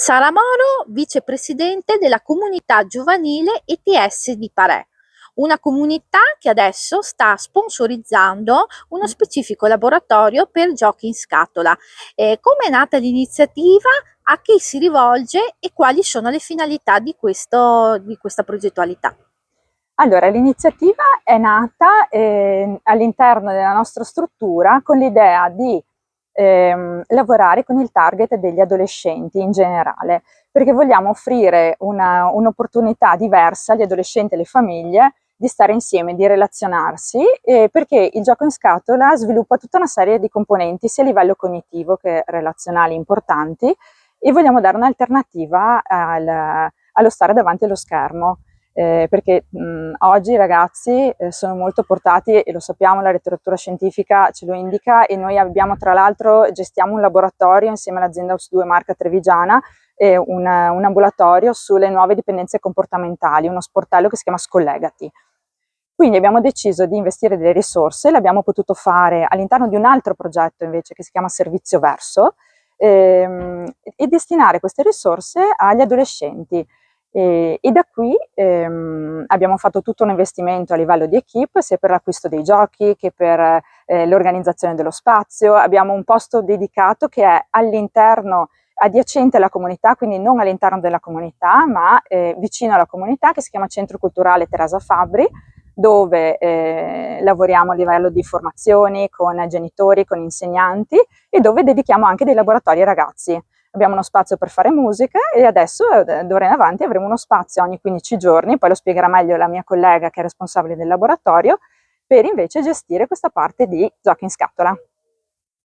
Sara Moro, vicepresidente della comunità giovanile ETS di Parè, una comunità che adesso sta sponsorizzando uno specifico laboratorio per giochi in scatola. Come è nata l'iniziativa, a chi si rivolge e quali sono le finalità di questa progettualità? Allora, l'iniziativa è nata all'interno della nostra struttura con l'idea di lavorare con il target degli adolescenti in generale, perché vogliamo offrire un'opportunità diversa agli adolescenti e alle famiglie di stare insieme, di relazionarsi, perché il gioco in scatola sviluppa tutta una serie di componenti sia a livello cognitivo che relazionali importanti, e vogliamo dare un'alternativa allo stare davanti allo schermo. Perché oggi i ragazzi sono molto portati, e lo sappiamo, la letteratura scientifica ce lo indica, e noi abbiamo, tra l'altro, gestiamo un laboratorio insieme all'azienda OS2 Marca Trevigiana, un ambulatorio sulle nuove dipendenze comportamentali, uno sportello che si chiama Scollegati. Quindi abbiamo deciso di investire delle risorse, l'abbiamo potuto fare all'interno di un altro progetto invece che si chiama Servizio Verso, e destinare queste risorse agli adolescenti. E da qui abbiamo fatto tutto un investimento a livello di equipe, sia per l'acquisto dei giochi che per l'organizzazione dello spazio. Abbiamo un posto dedicato che è all'interno, adiacente alla comunità, quindi non all'interno della comunità, ma vicino alla comunità, che si chiama Centro Culturale Teresa Fabbri, dove lavoriamo a livello di formazioni con genitori, con insegnanti, e dove dedichiamo anche dei laboratori ai ragazzi. Abbiamo uno spazio per fare musica, e adesso d'ora in avanti avremo uno spazio ogni 15 giorni, poi lo spiegherà meglio la mia collega che è responsabile del laboratorio, per invece gestire questa parte di giochi in scatola.